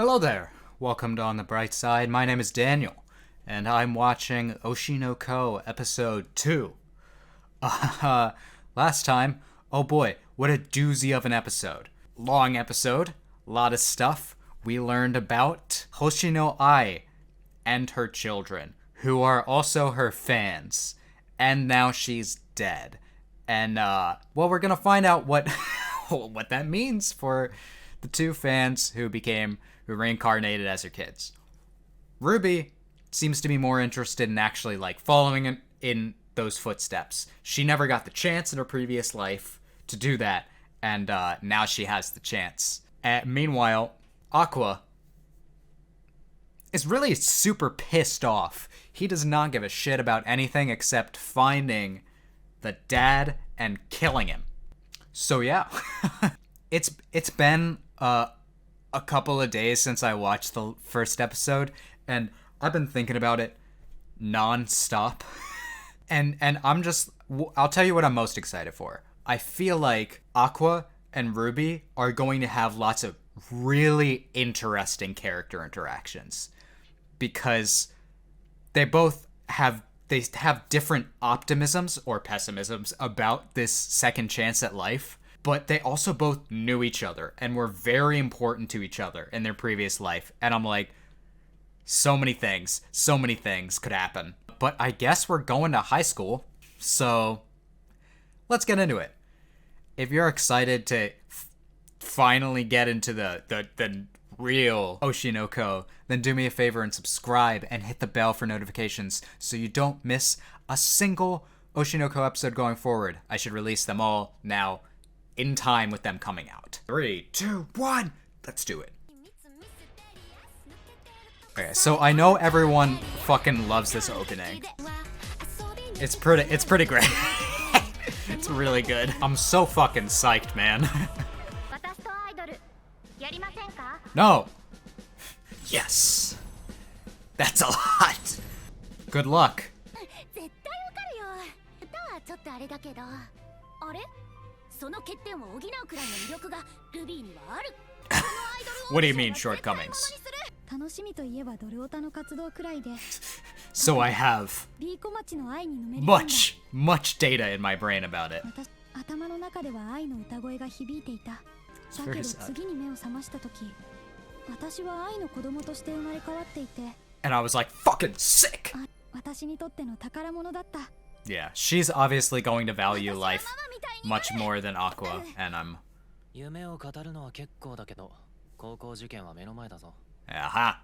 Hello there. Welcome to On the Bright Side. My name is Daniel, and I'm watching Oshi no Ko episode 2. Last time, oh boy, what a doozy of an episode. Long episode, lot of stuff. We learned about Hoshino Ai and her children, who are also her fans. And now she's dead. And, we're gonna find out what what that means for the two fans who reincarnated as her kids. Ruby seems to be more interested in actually, following in those footsteps. She never got the chance in her previous life to do that, and now she has the chance. Meanwhile, Aqua is really super pissed off. He does not give a shit about anything except finding the dad and killing him. So yeah, it's been a couple of days since I watched the first episode, and I've been thinking about it non-stop. and I'll tell you what I'm most excited for. I feel like Aqua and Ruby are going to have lots of really interesting character interactions, because they have different optimisms or pessimisms about this second chance at life, but they also both knew each other and were very important to each other in their previous life. And I'm like, so many things could happen. But I guess we're going to high school, so let's get into it. If you're excited to finally get into the real Oshi no Ko, then do me a favor and subscribe and hit the bell for notifications so you don't miss a single Oshi no Ko episode going forward. I should release them all now in time with them coming out. 3, 2, 1, let's do it. Okay, so I know everyone fucking loves this opening. It's pretty great. It's really good. I'm so fucking psyched, man. No. Yes. That's a lot. Good luck. What do you mean, shortcomings? So I have much data in my brain about it. It's very sad. And I was like, fucking sick! Yeah, she's obviously going to value life much more than Aqua, and I'm... Aha!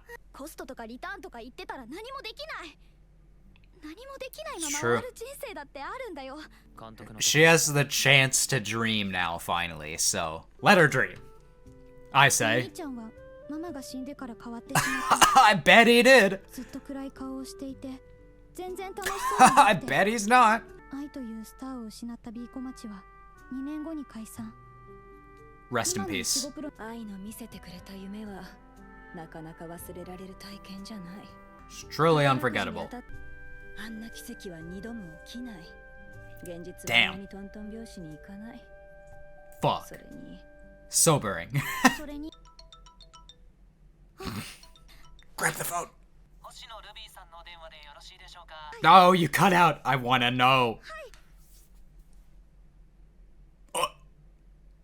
True. She has the chance to dream now, finally, so let her dream. I say. I bet he did! I bet he's not. Rest in peace. It's truly unforgettable. Damn. Fuck. Sobering. Grab the phone. No, you cut out. I wanna know. Oh,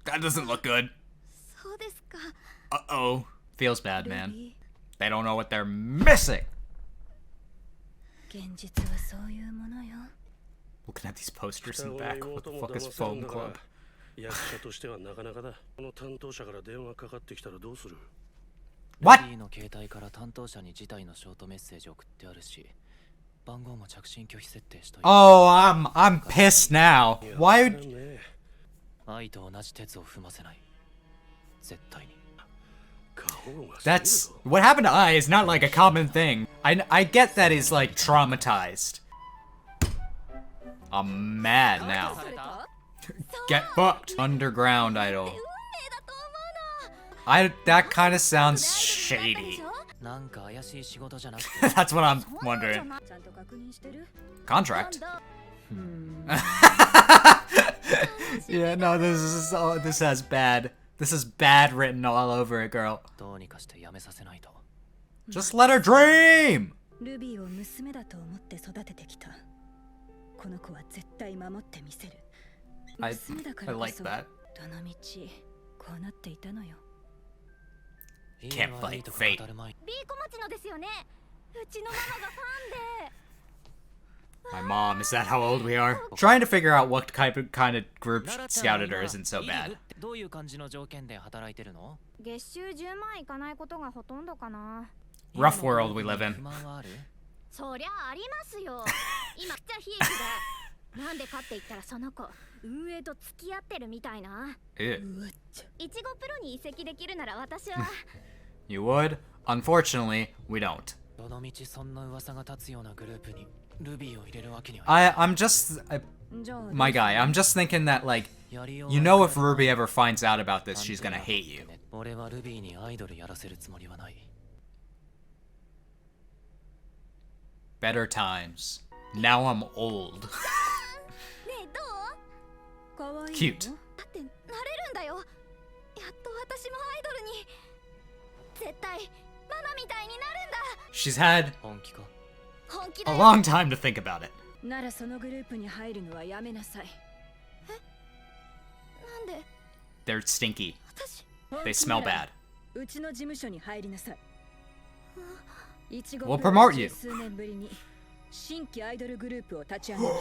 that doesn't look good. Uh-oh. Feels bad, man. They don't know what they're missing. Looking at these posters in the back. What the fuck is Phone Club? What? Oh, I'm pissed now. Why? That's what happened to Ai is not like a common thing. I get that he's like traumatized. I'm mad now. Get fucked. Underground idol. That kind of sounds shady. That's what I'm wondering. Contract? Yeah, no, this has bad This is bad written all over it, girl. Just let her dream! ルビーを娘だと思って育ててきた。この子は絶対守ってみせる。娘だからこそ、どの道こうなっていたのよ。Can't fight fate. ビーコマチのですよね。うちのママがファンで。My mom, is that how old we are? Trying to figure out what kind of group scouted her isn't so bad. どういう感じの条件で働いてるの？月収10万いかないことがほとんどかな。Rough world we live in. そりゃありますよ。今じゃ悲劇だ。なんでかって言ったらその子運営と付き合ってるみたいな。いちごプロに移籍できるなら私は。You would? Unfortunately, we don't. I'm just... my guy, I'm just thinking that, like, you know if Ruby ever finds out about this, she's gonna hate you. Better times. Now I'm old. Cute. She's had a long time to think about it. ならそのグループに入るのはやめなさい。なんで They're stinky. They smell bad. うちの事務所に入りなさい。We'll promote you. 数年ぶりに新規アイドルグループを立ち上げます。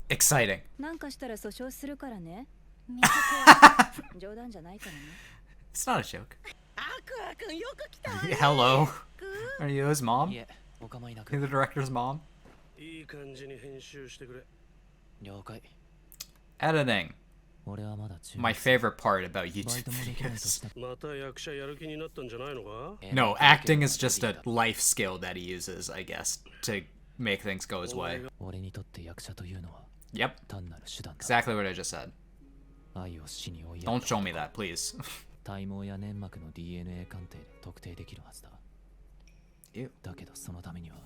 Exciting. なんかしたら訴訟するからね。冗談じゃないからね。It's not a joke. Hello. Are you his mom? You're the director's mom? Editing. My favorite part about YouTube videos. No, acting is just a life skill that he uses, I guess, to make things go his way. Yep. Exactly what I just said. Don't show me that, please. 体毛や粘膜の DNA 鑑定で特定できるはずだ。だけどそのためには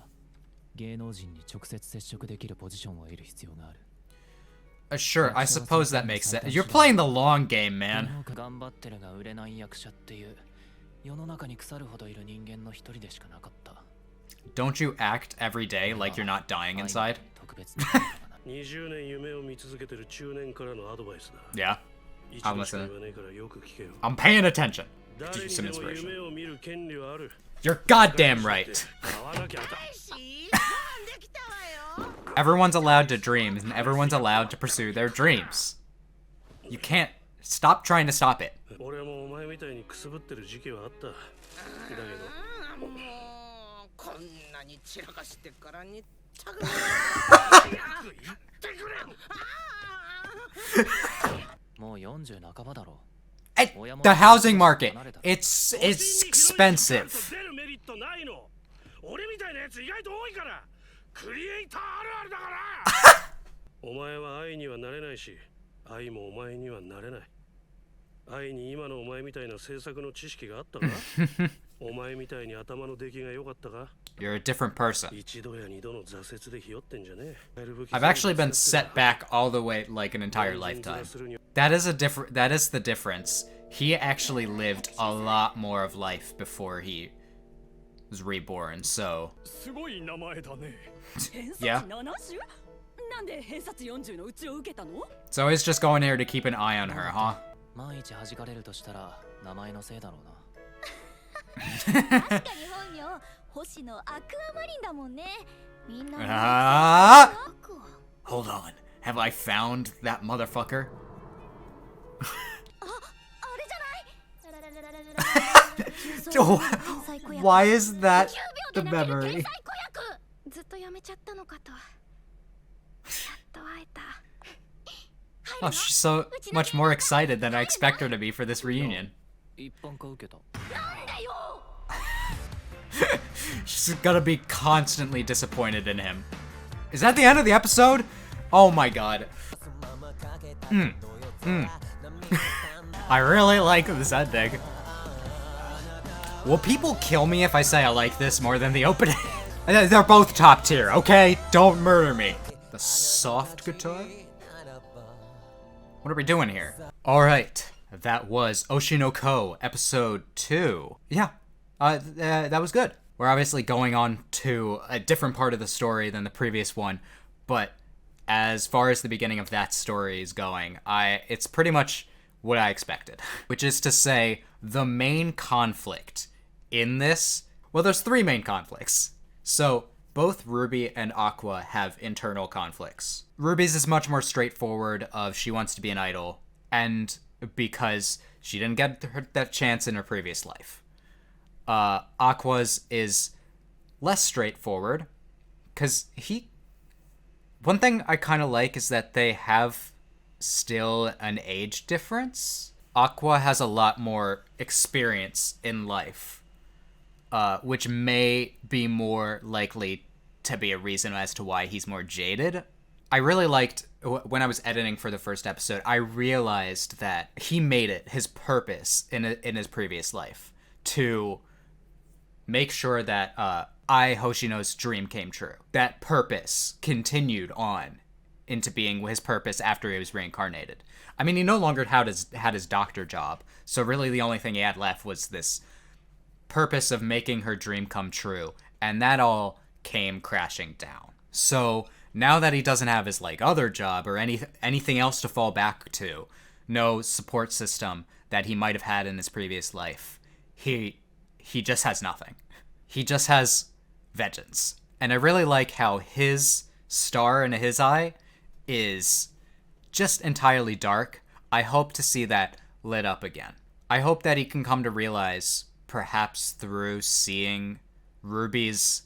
芸能人に直接接触できるポジションを得る必要がある。Sure, I suppose that makes sense. You're playing the long game, man. 頑張ってるが売れない役者っていう世の中に腐るほどいる人間の一人でしかなかった。Don't you act every day like you're not dying inside? 20年夢を見続けてる中年からのアドバイスだ。 Yeah. I'm listening. I'm paying attention. Give you some inspiration. You're goddamn right. Everyone's allowed to dream, and everyone's allowed to pursue their dreams. You can't stop trying to stop it. The housing market, it's expensive. お前は愛にはなれないし、愛もお前にはなれない。愛に今のお前みたいな制作の知識があったか？お前みたいに頭の出来が良かったか？ You're a different person. 一度や二度の挫折でひよってんじゃねえ。 I've actually been set back all the way like an entire lifetime. That is the difference. He actually lived a lot more of life before he was reborn, so yeah. So he's just going here to keep an eye on her, huh? 万一弾かれるとしたら名前のせいだろうな。確かに本名星野アクアマリンだもんね。みんな Hold on. Have I found that motherfucker? Why is that the memory? ずっとやめちゃったのかと。やっと会えた。 Oh, she's so much more excited than I expect her to be for this reunion. She's gonna be constantly disappointed in him. Is that the end of the episode? Oh my god. I really like this ending. Will people kill me if I say I like this more than the opening? They're both top tier, okay? Don't murder me. The soft guitar? What are we doing here? Alright, that was Oshi no Ko, episode 2. Yeah, that was good. We're obviously going on to a different part of the story than the previous one, but as far as the beginning of that story is going, it's pretty much what I expected. Which is to say, the main conflict in this, well, there's 3 main conflicts. So, both Ruby and Aqua have internal conflicts. Ruby's is much more straightforward of she wants to be an idol, and because she didn't get that chance in her previous life. Aqua's is less straightforward, because one thing I kind of like is that they have still an age difference. Aqua has a lot more experience in life, which may be more likely to be a reason as to why he's more jaded. I really liked, when I was editing for the first episode, I realized that he made it his purpose in his previous life to make sure that Hoshino's dream came true. That purpose continued on into being his purpose after he was reincarnated. I mean, he no longer had his doctor job, so really the only thing he had left was this purpose of making her dream come true, and that all came crashing down. So now that he doesn't have his other job or anything else to fall back to, no support system that he might have had in his previous life, he just has nothing. He just has vengeance. And I really like how his star in his eye is just entirely dark. I hope to see that lit up again. I hope that he can come to realize, perhaps through seeing Ruby's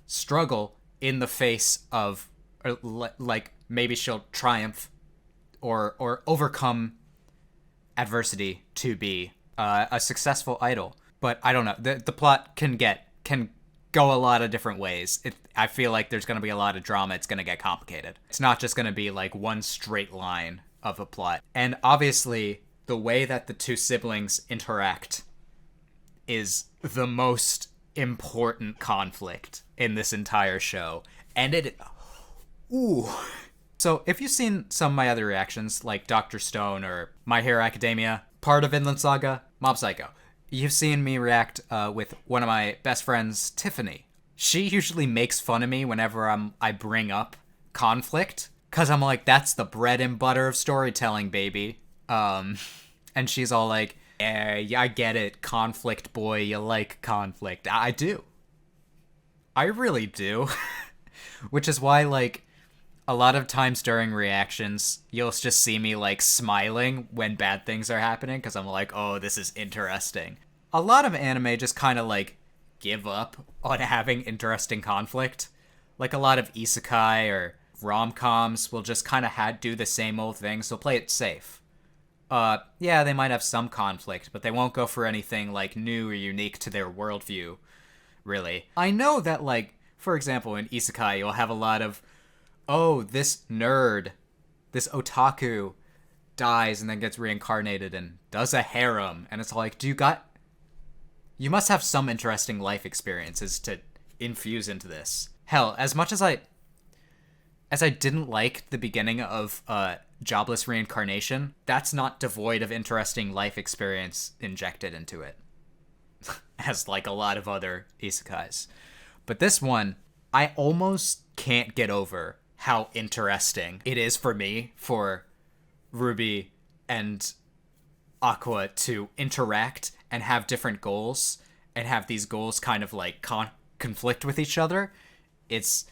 struggle in the face of, maybe she'll triumph or overcome adversity to be a successful idol. But I don't know. The plot can go a lot of different ways. I feel like there's going to be a lot of drama. It's going to get complicated. It's not just going to be one straight line of a plot. And obviously, the way that the 2 siblings interact is the most important conflict in this entire show. And So if you've seen some of my other reactions, like Dr. Stone or My Hero Academia, part of Vinland Saga, Mob Psycho, you've seen me react with one of my best friends, Tiffany. She usually makes fun of me whenever I bring up conflict, because I'm like, that's the bread and butter of storytelling, baby. And she's all like, yeah, I get it, conflict boy, you like conflict. I do. I really do. Which is why, a lot of times during reactions, you'll just see me, smiling when bad things are happening, because I'm like, oh, this is interesting. A lot of anime just kind of, give up on having interesting conflict. A lot of isekai or rom-coms will just kind of do the same old thing, so play it safe. Yeah, they might have some conflict, but they won't go for anything, new or unique to their worldview, really. I know that, for example, in isekai, you'll have a lot of, oh, this nerd, this otaku, dies and then gets reincarnated and does a harem, and it's like, you must have some interesting life experiences to infuse into this. Hell, as much as I didn't like the beginning of Jobless Reincarnation, that's not devoid of interesting life experience injected into it. As a lot of other isekais. But this one, I almost can't get over how interesting it is for me for Ruby and Aqua to interact and have different goals and have these goals kind of conflict with each other. It's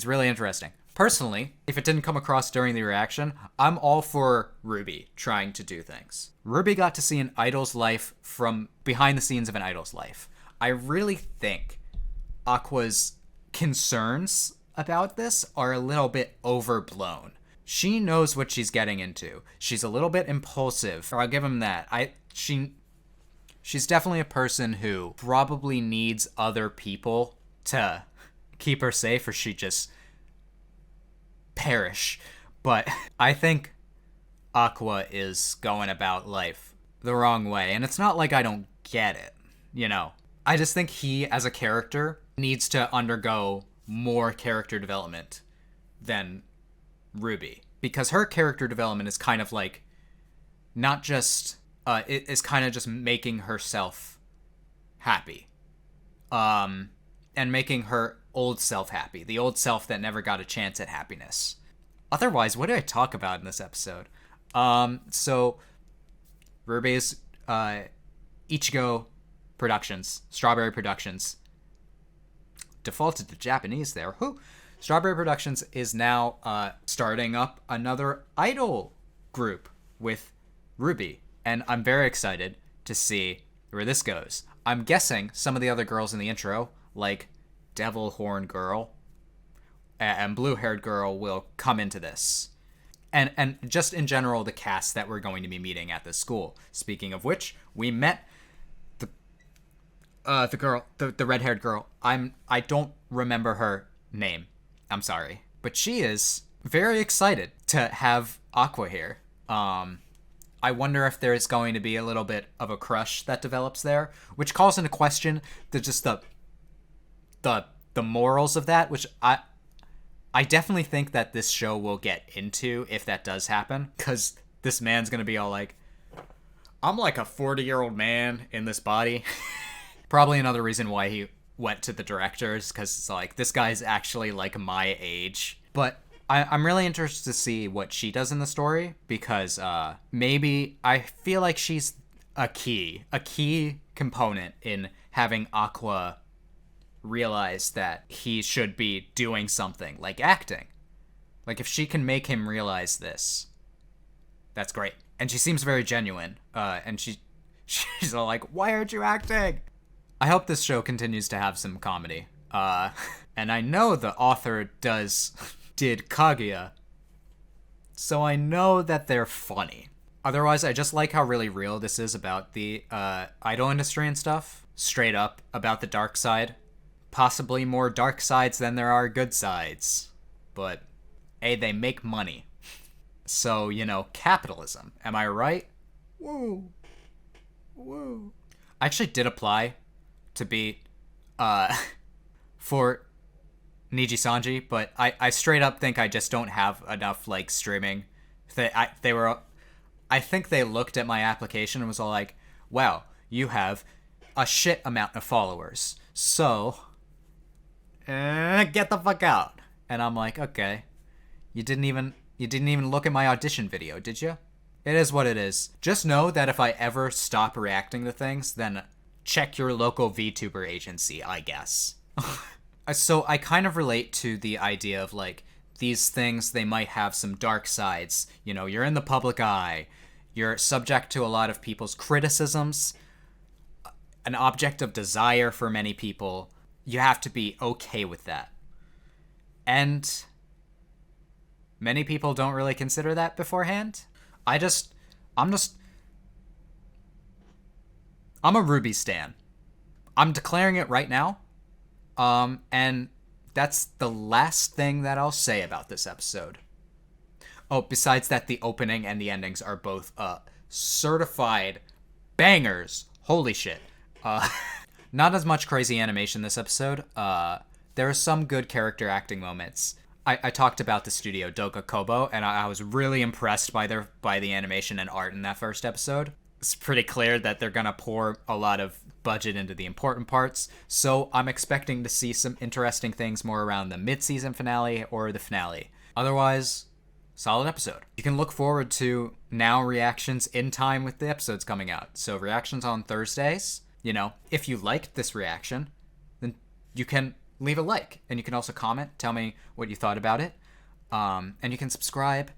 really interesting. Personally, if it didn't come across during the reaction, I'm all for Ruby trying to do things. Ruby got to see an idol's life from behind the scenes of an idol's life. I really think Aqua's concerns about this are a little bit overblown. She knows what she's getting into. She's a little bit impulsive, or I'll give him that. She's definitely a person who probably needs other people to keep her safe, or she just perish. But I think Aqua is going about life the wrong way, and it's not like I don't get it, I just think he, as a character, needs to undergo more character development than Ruby. because her character development is kind of like not just it is kind of just making herself happy, and making her old self happy, the old self that never got a chance at happiness. Otherwise, what did I talk about in this episode? So Ruby's Ichigo Productions, Strawberry Productions, defaulted to Japanese there. Whew. Strawberry Productions is now starting up another idol group with Ruby, and I'm very excited to see where this goes. I'm guessing some of the other girls in the intro, like Devil Horn Girl and Blue Haired Girl, will come into this. And just in general, the cast that we're going to be meeting at this school. Speaking of which, we met the girl, the red-haired girl. I don't remember her name. I'm sorry. But she is very excited to have Aqua here. I wonder if there is going to be a little bit of a crush that develops there, which calls into question the morals of that, which I definitely think that this show will get into if that does happen, because this man's going to be all like, I'm like a 40-year-old man in this body. Probably another reason why he went to the directors, because it's like, this guy's actually like my age. But I'm really interested to see what she does in the story, because maybe I feel like she's a key component in having Aqua realize that he should be doing something, like acting. Like, if she can make him realize this, that's great. And she seems very genuine, and she's all like, why aren't you acting? I hope this show continues to have some comedy. And I know the author did Kaguya, so I know that they're funny. Otherwise, I just like how really real this is about the idol industry and stuff. Straight up about the dark side. Possibly more dark sides than there are good sides. But, hey, they make money. So, capitalism. Am I right? Woo. Woo. I actually did apply to be, for Niji Sanji, but I straight up think I just don't have enough, like, streaming. I think they looked at my application and was all like, wow, you have a shit amount of followers. So, get the fuck out. And I'm like, okay, you didn't even look at my audition video, did you? It is what it is. Just know that if I ever stop reacting to things, then check your local VTuber agency, I guess. So I kind of relate to the idea of, like, these things, they might have some dark sides. You're in the public eye. You're subject to a lot of people's criticisms. An object of desire for many people. You have to be okay with that. And many people don't really consider that beforehand. I'm a Ruby stan. I'm declaring it right now. And that's the last thing that I'll say about this episode. Oh, besides that, the opening and the endings are both certified bangers. Holy shit. Not as much crazy animation this episode. There are some good character acting moments. I talked about the studio Doga Kobo, and I was really impressed by the animation and art in that first episode. It's pretty clear that they're gonna pour a lot of budget into the important parts, so I'm expecting to see some interesting things more around the mid-season finale or the finale. Otherwise, solid episode. You can look forward to now reactions in time with the episodes coming out. So reactions on Thursdays. If you liked this reaction, then you can leave a like, and you can also comment, tell me what you thought about it, and you can subscribe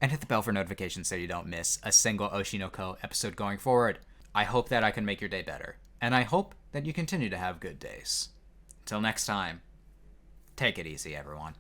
and hit the bell for notifications so you don't miss a single Oshi no Ko episode going forward. I hope that I can make your day better, and I hope that you continue to have good days. Until next time, take it easy, everyone.